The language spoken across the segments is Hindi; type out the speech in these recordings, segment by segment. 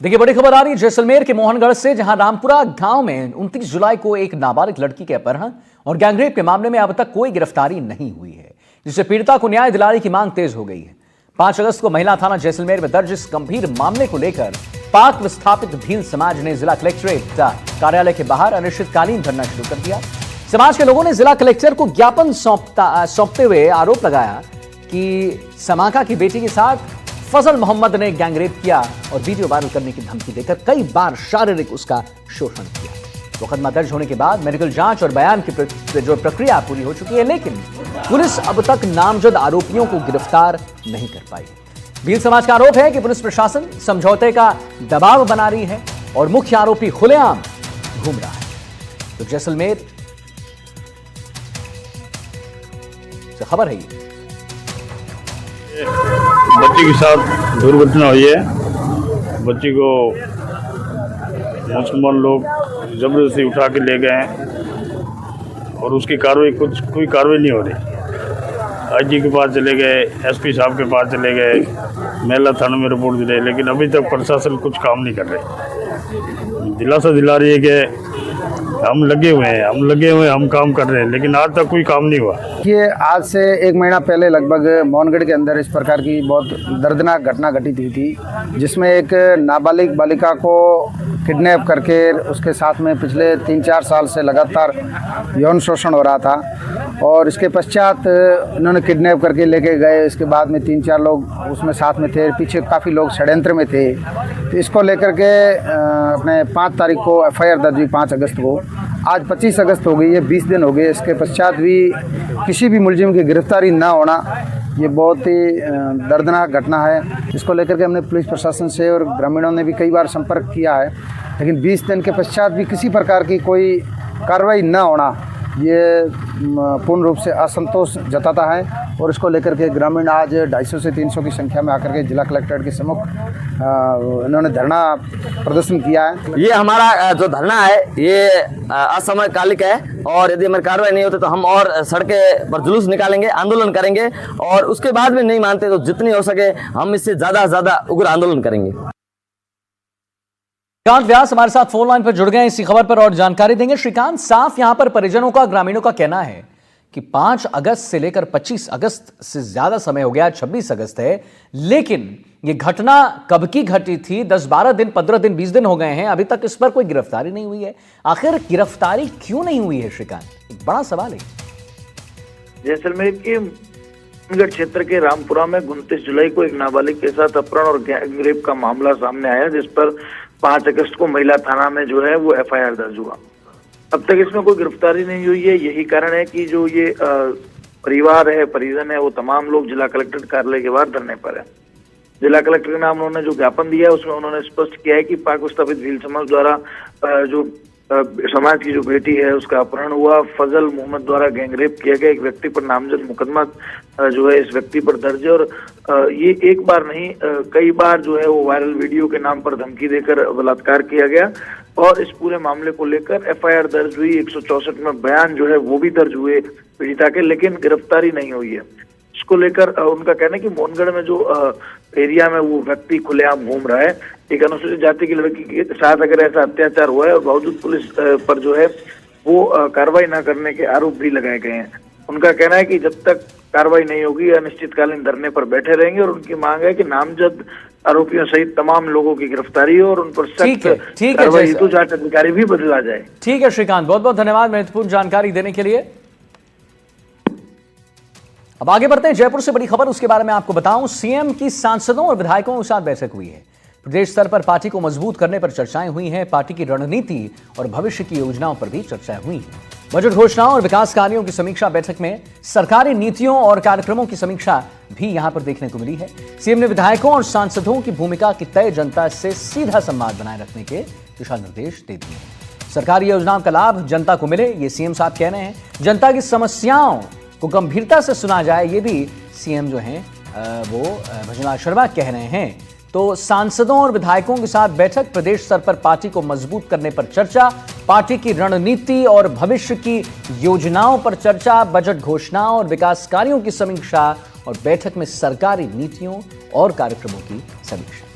देखिए, बड़ी खबर आ रही है जैसलमेर के मोहनगढ़ से, जहां रामपुरा गांव में 29 जुलाई को एक नाबालिग लड़की के अपहरण और गैंगरेप के मामले में अब तक कोई गिरफ्तारी नहीं हुई है, जिससे पीड़िता को न्याय दिलाने की मांग तेज हो गई है। 5 अगस्त को महिला थाना जैसलमेर में दर्ज इस गंभीर मामले को लेकर पाक विस्थापित भील समाज ने जिला कलेक्ट्रेट कार्यालय के बाहर अनिश्चितकालीन धरना शुरू कर दिया। समाज के लोगों ने जिला कलेक्टर को ज्ञापन सौंपते हुए आरोप लगाया कि समाका की बेटी के साथ फजल मोहम्मद ने गैंगरेप किया और वीडियो वायरल करने की धमकी देकर कई बार शारीरिक उसका शोषण किया। मुकदमा दर्ज होने के बाद मेडिकल जांच और बयान की जो प्रक्रिया पूरी हो चुकी है, लेकिन पुलिस अब तक नामजद आरोपियों को गिरफ्तार नहीं कर पाई। भील समाज का आरोप है कि पुलिस प्रशासन समझौते का दबाव बना रही है और मुख्य आरोपी खुलेआम घूम रहा है। तो जैसलमेर से खबर है ये। बच्ची के साथ दुर्घटना हुई है। बच्ची को मुसलमान लोग जबरदस्ती उठा के ले गए हैं और उसकी कोई कार्रवाई नहीं हो रही। आईजी के पास चले गए, एसपी साहब के पास चले गए, महिला थाने में रिपोर्ट दिले, लेकिन अभी तक प्रशासन कुछ काम नहीं कर रहे। दिलासा दिला रही है कि हम लगे हुए हैं, हम काम कर रहे हैं, लेकिन आज तक कोई काम नहीं हुआ। ये आज से 1 महीना पहले लगभग मोहनगढ़ के अंदर इस प्रकार की बहुत दर्दनाक घटना घटित हुई थी, जिसमें एक नाबालिग बालिका को किडनैप करके उसके साथ में पिछले 3-4 साल से लगातार यौन शोषण हो रहा था और इसके पश्चात इन्होंने किडनैप करके लेके गए। इसके बाद में 3-4 लोग उसमें साथ में थे, पीछे काफ़ी लोग षड्यंत्र में थे। तो इसको लेकर के अपने 5 तारीख को FIR दर्ज हुई, 5 अगस्त को। आज 25 अगस्त हो गई है, 20 दिन हो गए। इसके पश्चात भी किसी भी मुलजिम की गिरफ्तारी ना होना, ये बहुत ही दर्दनाक घटना है। इसको लेकर के हमने पुलिस प्रशासन से और ग्रामीणों ने भी कई बार संपर्क किया है, लेकिन 20 दिन के पश्चात भी किसी प्रकार की कोई कार्रवाई न होना, ये पूर्ण रूप से असंतोष जताता है। और इसको लेकर के ग्रामीण आज 250 से 300 की संख्या में आकर के जिला कलेक्ट्रेट के सम्मुख इन्होंने धरना प्रदर्शन किया है। ये हमारा जो धरना है ये असमयकालिक है और यदि हमारी कार्रवाई नहीं होती तो हम और सड़कें पर जुलूस निकालेंगे, आंदोलन करेंगे और उसके बाद भी नहीं मानते तो जितनी हो सके हम इससे ज्यादा उग्र आंदोलन करेंगे। श्रीकांत व्यास हमारे साथ फोन लाइन पर जुड़ गए, इसी खबर पर और जानकारी देंगे। श्रीकांत, साफ यहां पर परिजनों का, ग्रामीणों का कहना है कि 5 अगस्त से लेकर 25 अगस्त से ज्यादा समय हो गया, 26 अगस्त है, लेकिन ये घटना कब की घटी थी? 10-12 दिन, 15 दिन, 20 दिन हो गए हैं, अभी तक इस पर कोई गिरफ्तारी नहीं हुई है। आखिर गिरफ्तारी क्यों नहीं हुई है श्रीकांत? एक बड़ा सवाल है। जैसलमेर के मोहनगढ़ क्षेत्र के रामपुरा में 29 जुलाई को एक नाबालिग के साथ अपहरण और गैंगरेप का मामला सामने आया, जिस पर 5 अगस्त को महिला थाना में जो है वो FIR दर्ज हुआ। अब तक इसमें कोई गिरफ्तारी नहीं हुई है। यही कारण है कि जो ये परिवार है, परिजन है, वो तमाम लोग जिला कलेक्टर कार्यालय के बाहर धरने पर है। जिला कलेक्टर के नाम उन्होंने जो ज्ञापन दिया है उसमें उन्होंने स्पष्ट किया है कि पाक विस्थापित भील समाज द्वारा जो समाज की जो बेटी है उसका अपहरण हुआ, फजल मोहम्मद द्वारा गैंगरेप किया गया। एक व्यक्ति पर नामजद मुकदमा जो है इस व्यक्ति पर दर्ज है और ये एक बार नहीं कई बार जो है वो वायरल वीडियो के नाम पर धमकी देकर बलात्कार किया गया और इस पूरे मामले को लेकर FIR दर्ज हुई। 164 में बयान जो है वो भी दर्ज हुए पीड़िता के, लेकिन गिरफ्तारी नहीं हुई है। इसको लेकर उनका कहना है कि मोहनगढ़ में जो एरिया में वो व्यक्ति खुलेआम घूम रहा है, एक अनुसूचित जाति की लड़की के साथ अगर ऐसा अत्याचार हुआ है और बावजूद पुलिस पर जो है वो कार्रवाई न करने के आरोप भी लगाए गए हैं। उनका कहना है कि जब तक कार्रवाई नहीं होगी अनिश्चितकालीन धरने पर बैठे रहेंगे और उनकी मांग है कि नामजद आरोपियों सहित तमाम लोगों की गिरफ्तारी हो और उन पर सख्त कार्रवाई हेतु जांच अधिकारी भी बदला जाए। ठीक है श्रीकांत, बहुत बहुत धन्यवाद महत्वपूर्ण जानकारी देने के लिए। अब आगे बढ़ते हैं, जयपुर से बड़ी खबर, उसके बारे में आपको बताऊं। सीएम की सांसदों और विधायकों के साथ बैठक हुई है। प्रदेश स्तर पर पार्टी को मजबूत करने पर चर्चाएं हुई हैं। पार्टी की रणनीति और भविष्य की योजनाओं पर भी चर्चाएं हुई हैं। बजट घोषणाओं और विकास कार्यों की समीक्षा बैठक में सरकारी नीतियों और कार्यक्रमों की समीक्षा भी यहां पर देखने को मिली है। सीएम ने विधायकों और सांसदों की भूमिका की तय जनता से सीधा संवाद बनाए रखने के दिशा निर्देश दे दिए हैं। सरकारी योजनाओं का लाभ जनता को मिले, ये सीएम साहब कह रहे हैं। जनता की समस्याओं को गंभीरता से सुना जाए, ये भी सीएम जो हैं वो भजनलाल शर्मा कह रहे हैं। तो सांसदों और विधायकों के साथ बैठक, प्रदेश स्तर पर पार्टी को मजबूत करने पर चर्चा, पार्टी की रणनीति और भविष्य की योजनाओं पर चर्चा, बजट घोषणाओं और विकास कार्यों की समीक्षा और बैठक में सरकारी नीतियों और कार्यक्रमों की समीक्षा।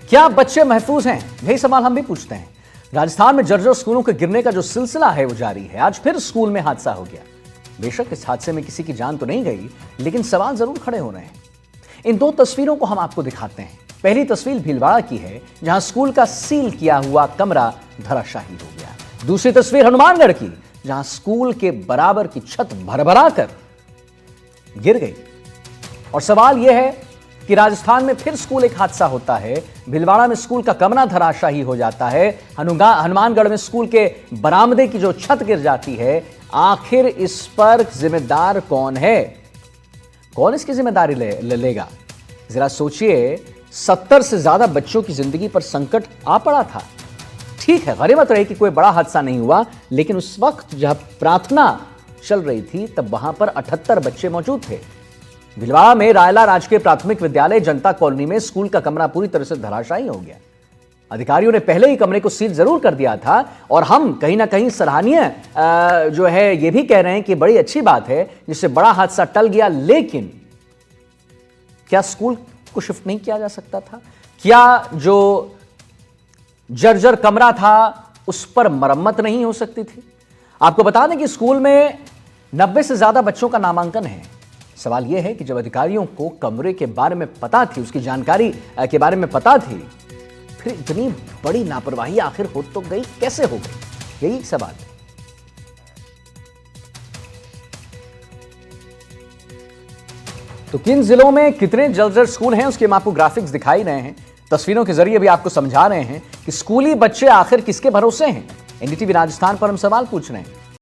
क्या बच्चे महफूज हैं? यही सवाल हम भी पूछते हैं। राजस्थान में जर्जर स्कूलों के गिरने का जो सिलसिला है वो जारी है। आज फिर स्कूल में हादसा हो गया। बेशक इस हादसे में किसी की जान तो नहीं गई, लेकिन सवाल जरूर खड़े हो रहे हैं। इन दो तस्वीरों को हम आपको दिखाते हैं। पहली तस्वीर भीलवाड़ा की है, जहां स्कूल का सील किया हुआ कमरा धराशायी हो गया। दूसरी तस्वीर हनुमानगढ़ की, जहां स्कूल के बराबर की छत भरभरा कर गिर गई। और सवाल यह है कि राजस्थान में फिर स्कूल एक हादसा होता है। भीलवाड़ा में स्कूल का कमरा धराशायी हो जाता है। हनुमानगढ़ में स्कूल के बरामदे की जो छत गिर जाती है। आखिर इस पर जिम्मेदार कौन है? कौन इसकी जिम्मेदारी लेगा? जरा सोचिए, 70 से ज्यादा बच्चों की जिंदगी पर संकट आ पड़ा था। ठीक है, गनीमत रही कि कोई बड़ा हादसा नहीं हुआ, लेकिन उस वक्त जब प्रार्थना चल रही थी तब वहां पर 78 बच्चे मौजूद थे। भीलवाड़ा में रायला राजकीय प्राथमिक विद्यालय जनता कॉलोनी में स्कूल का कमरा पूरी तरह से धराशायी हो गया। अधिकारियों ने पहले ही कमरे को सील जरूर कर दिया था, और हम कहीं ना कहीं सराहनीय जो है ये भी कह रहे हैं कि बड़ी अच्छी बात है जिससे बड़ा हादसा टल गया। लेकिन क्या स्कूल को शिफ्ट नहीं किया जा सकता था? क्या जो जर्जर कमरा था उस पर मरम्मत नहीं हो सकती थी? आपको बता दें कि स्कूल में 90 से ज्यादा बच्चों का नामांकन है। सवाल यह है कि जब अधिकारियों को कमरे के बारे में पता थी, उसकी जानकारी के बारे में पता थी, फिर इतनी बड़ी लापरवाही आखिर हो तो गई, कैसे हो गई? यही सवाल है। तो किन जिलों में कितने जर्जर स्कूल हैं उसके हम आपको ग्राफिक्स दिखाई रहे हैं। तस्वीरों के जरिए भी आपको समझा रहे हैं कि स्कूली बच्चे आखिर किसके भरोसे हैं। एनडीटीवी राजस्थान पर हम सवाल पूछ रहे हैं।